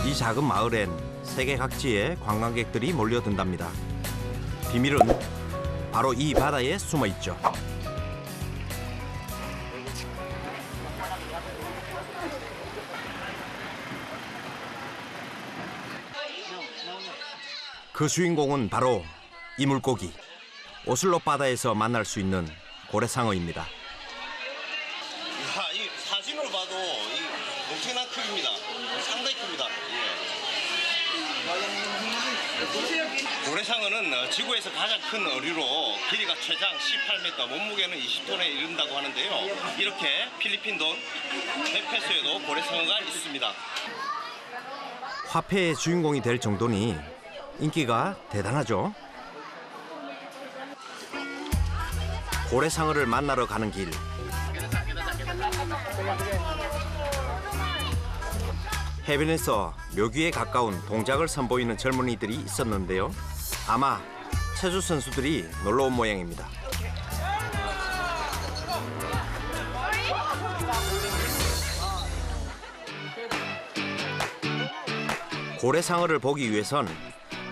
이 작은 마을엔 세계 각지의 관광객들이 몰려든답니다. 비밀은 바로 이 바다에 숨어 있죠. 그 주인공은 바로 이 물고기. 오슬로 바다에서 만날 수 있는 고래상어입니다. 이 사진으로 봐도 엄청난 크기입니다. 상당히 큽니다. 예. 고래상어는 지구에서 가장 큰 어류로 길이가 최장 18m, 몸무게는 20톤에 이른다고 하는데요. 이렇게 필리핀 돈 100페소에도 고래상어가 있습니다. 화폐의 주인공이 될 정도니 인기가 대단하죠. 고래상어를 만나러 가는 길. 해변에서 묘기에 가까운 동작을 선보이는 젊은이들이 있었는데요. 아마 체조 선수들이 놀러 온 모양입니다. 고래상어를 보기 위해선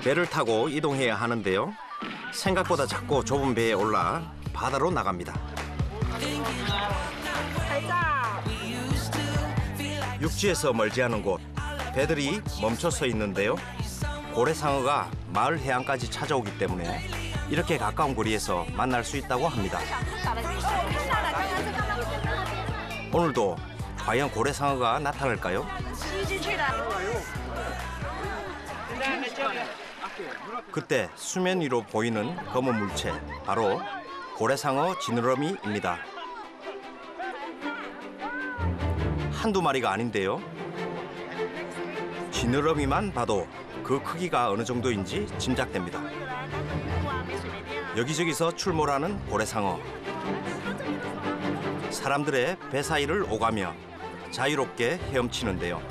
배를 타고 이동해야 하는데요. 생각보다 작고 좁은 배에 올라 바다로 나갑니다. 육지에서 멀지 않은 곳, 배들이 멈춰 서 있는데요. 고래상어가 마을 해안까지 찾아오기 때문에 이렇게 가까운 거리에서 만날 수 있다고 합니다. 오늘도 과연 고래상어가 나타날까요? 그때 수면 위로 보이는 검은 물체, 바로 고래상어 지느러미입니다. 한두 마리가 아닌데요. 지느러미만 봐도 그 크기가 어느 정도인지 짐작됩니다. 여기저기서 출몰하는 고래상어. 사람들의 배 사이를 오가며 자유롭게 헤엄치는데요.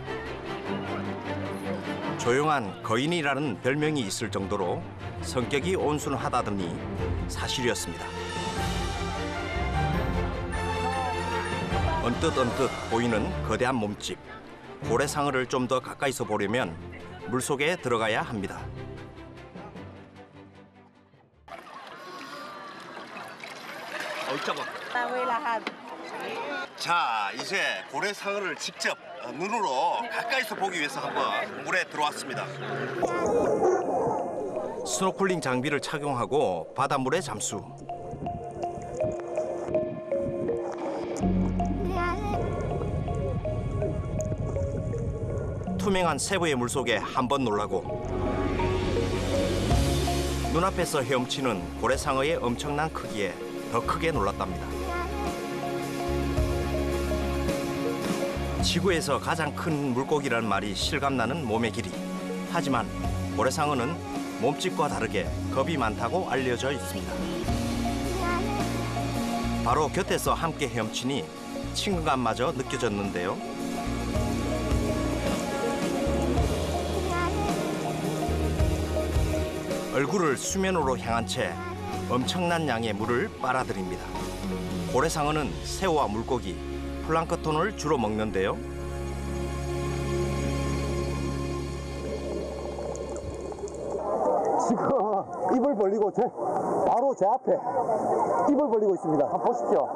조용한 거인이라는 별명이 있을 정도로 성격이 온순하다더니 사실이었습니다. 언뜻 보이는 거대한 몸집. 고래상어를 좀 더 가까이서 보려면 물속에 들어가야 합니다. 자, 이제 고래상어를 직접 눈으로 가까이서 보기 위해서 한번 물에 들어왔습니다. 스노클링 장비를 착용하고 바닷물에 잠수. 투명한 세부의 물속에 한 번 놀라고 눈앞에서 헤엄치는 고래상어의 엄청난 크기에 더 크게 놀랐답니다. 지구에서 가장 큰 물고기라는 말이 실감나는 몸의 길이. 하지만 고래상어는 몸집과 다르게 겁이 많다고 알려져 있습니다. 바로 곁에서 함께 헤엄치니 친근감마저 느껴졌는데요. 얼굴을 수면으로 향한 채 엄청난 양의 물을 빨아들입니다. 고래상어는 새우와 물고기, 플랑크톤을 주로 먹는데요. 지금 입을 벌리고 바로 제 앞에 입을 벌리고 있습니다. 한번 보십시오.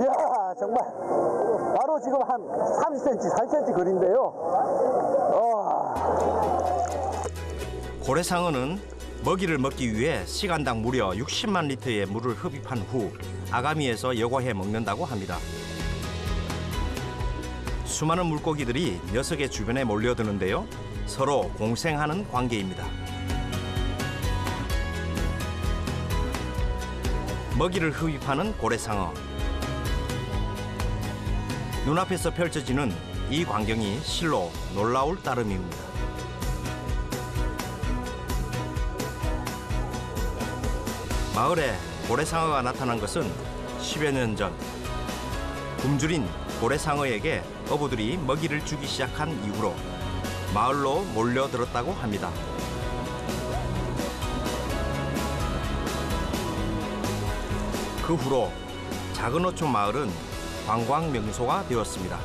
이야, 정말 바로 지금 한 30cm, 40cm 거리인데요. 고래상어는 먹이를 먹기 위해 시간당 무려 60만 리터의 물을 흡입한 후 아가미에서 여과해 먹는다고 합니다. 수많은 물고기들이 녀석의 주변에 몰려드는데요. 서로 공생하는 관계입니다. 먹이를 흡입하는 고래상어. 눈앞에서 펼쳐지는 이 광경이 실로 놀라울 따름입니다. 마을에 고래상어가 나타난 것은 10여 년 전. 굶주린 고래상어에게 어부들이 먹이를 주기 시작한 이후로 마을로 몰려들었다고 합니다. 그 후로 작은 어촌 마을은 관광 명소가 되었습니다.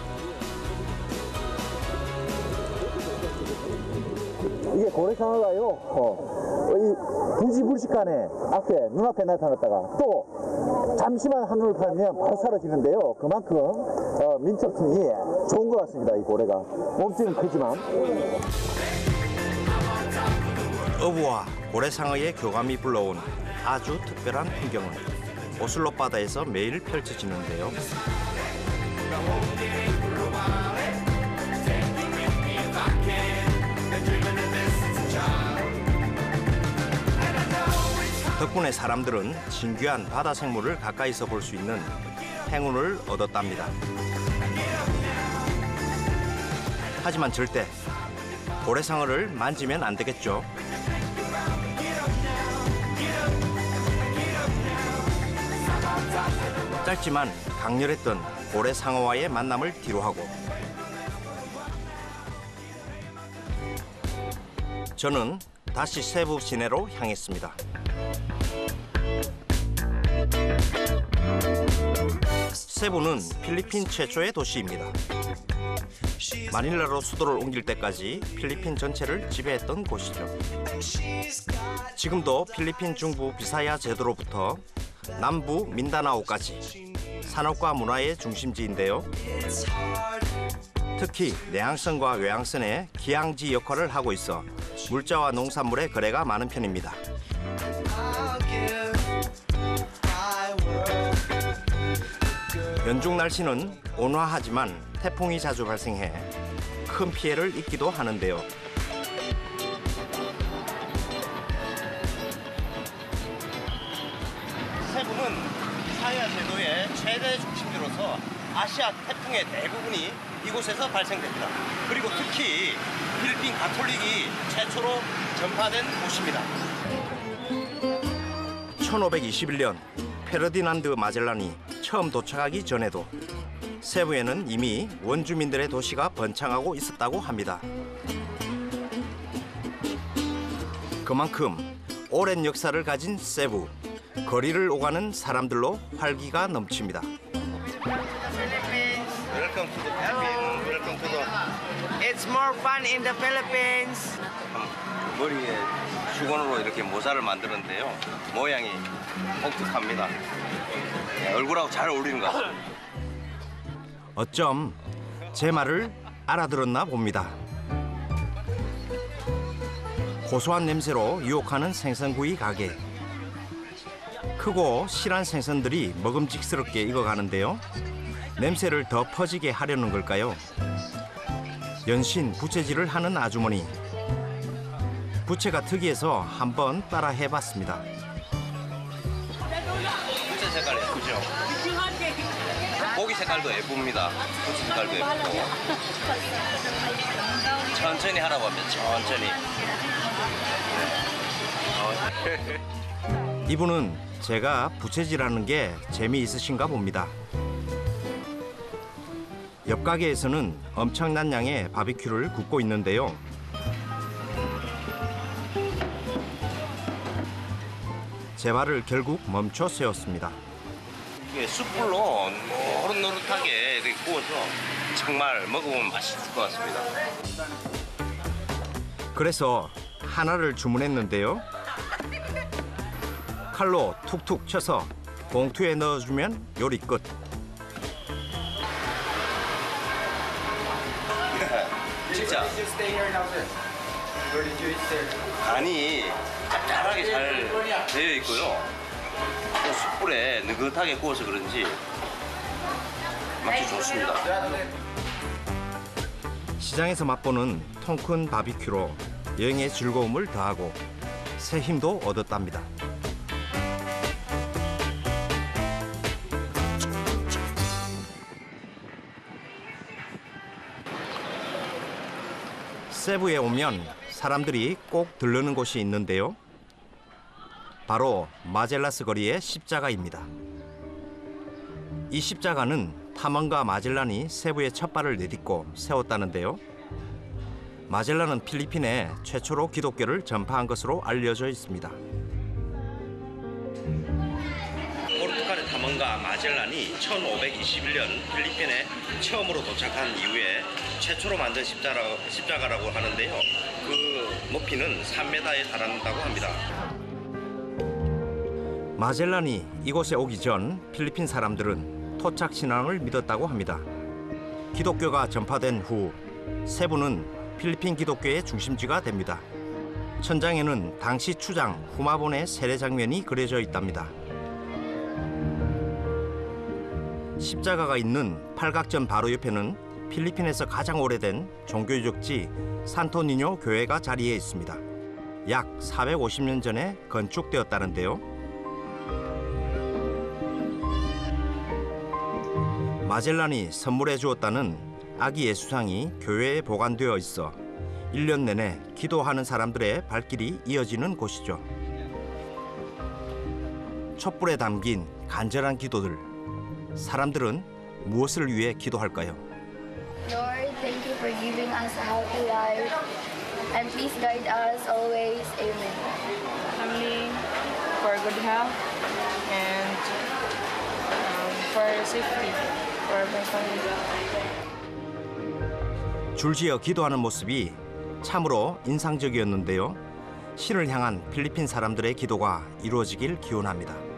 이게 고래상어가요, 이 부지불식간에 눈앞에 나타났다가 또 잠시만 하늘을 팔면 바로 사라지는데요. 그만큼 민첩성이 좋은 것 같습니다. 이 고래가 몸집은 크지만. 어부와 고래상어의 교감이 불러온 아주 특별한 풍경은 오슬로 바다에서 매일 펼쳐지는데요. 덕분에 사람들은 진귀한 바다 생물을 가까이서 볼 수 있는 행운을 얻었답니다. 하지만 절대 고래상어를 만지면 안 되겠죠. 짧지만 강렬했던 고래상어와의 만남을 뒤로하고 저는 다시 세부 시내로 향했습니다. 세부는 필리핀 최초의 도시입니다. 마닐라로 수도를 옮길 때까지 필리핀 전체를 지배했던 곳이죠. 지금도 필리핀 중부 비사야 제도로부터 남부 민다나오까지 산업과 문화의 중심지인데요. 특히 내항선과 외항선의 기항지 역할을 하고 있어 물자와 농산물의 거래가 많은 편입니다. 연중 날씨는 온화하지만 태풍이 자주 발생해 큰 피해를 입기도 하는데요. 세부는 비사야 제도의 최대 중심지로서 아시아 태풍의 대부분이 이곳에서 발생됩니다. 그리고 특히 필리핀 가톨릭이 최초로 전파된 곳입니다. 1521년 페르디난드 마젤란이 처음 도착하기 전에도 세부에는 이미 원주민들의 도시가 번창하고 있었다고 합니다. 그만큼 오랜 역사를 가진 세부, 거리를 오가는 사람들로 활기가 넘칩니다. Welcome to the Philippines. Welcome to the... It's more fun in the Philippines. 머리에 수건으로 이렇게 모자를 만드는데요. 모양이 독특합니다. 네, 얼굴하고 잘 어울리는 것 같아요. 어쩜 제 말을 알아들었나 봅니다. 고소한 냄새로 유혹하는 생선구이 가게. 크고 실한 생선들이 먹음직스럽게 익어가는데요. 냄새를 더 퍼지게 하려는 걸까요? 연신 부채질을 하는 아주머니. 부채가 특이해서 한번 따라 해봤습니다. 부채 색깔 예쁘죠? 고기 색깔도 예쁩니다. 부채 색깔도 예쁘고. 천천히 하라고 합니다. 천천히. 이분은 제가 부채질하는 게 재미있으신가 봅니다. 옆 가게에서는 엄청난 양의 바비큐를 굽고 있는데요. 제 발을 결국 멈춰 세웠습니다. 이게 숯불로 노릇노릇하게 이렇게 구워서 정말 먹으면 맛있을 것 같습니다. 그래서 하나를 주문했는데요. 칼로 툭툭 쳐서 봉투에 넣어주면 요리 끝. 진짜 간이 짭짤하게 잘 되어 있고요. 또 숯불에 느긋하게 구워서 그런지 맛이 좋습니다. 시장에서 맛보는 통큰 바비큐로 여행의 즐거움을 더하고 새 힘도 얻었답니다. 세부에 오면 사람들이 꼭 들르는 곳이 있는데요. 바로 마젤라스 거리의 십자가입니다. 이 십자가는 탐험가 마젤란이 세부에 첫 발을 내딛고 세웠다는데요. 마젤란은 필리핀에 최초로 기독교를 전파한 것으로 알려져 있습니다. 포르투갈의 탐험가 마젤란이 1521년 필리핀에 처음으로 도착한 이후에 최초로 만든 십자가라고 하는데요. 그 높이는 3m에 달한다고 합니다. 마젤란이 이곳에 오기 전 필리핀 사람들은 토착 신앙을 믿었다고 합니다. 기독교가 전파된 후 세부는 필리핀 기독교의 중심지가 됩니다. 천장에는 당시 추장 후마본의 세례 장면이 그려져 있답니다. 십자가가 있는 팔각전 바로 옆에는 필리핀에서 가장 오래된 종교 유적지 산토니뇨 교회가 자리해 있습니다. 약 450년 전에 건축되었다는데요. 마젤란이 선물해 주었다는 아기 예수상이 교회에 보관되어 있어 1년 내내 기도하는 사람들의 발길이 이어지는 곳이죠. 촛불에 담긴 간절한 기도들. 사람들은 무엇을 위해 기도할까요? Lord, thank you for giving us a happy life, and please guide us always. Amen. Family, for good health, and for safety for my family. 줄지어 기도하는 모습이 참으로 인상적이었는데요. 신을 향한 필리핀 사람들의 기도가 이루어지길 기원합니다.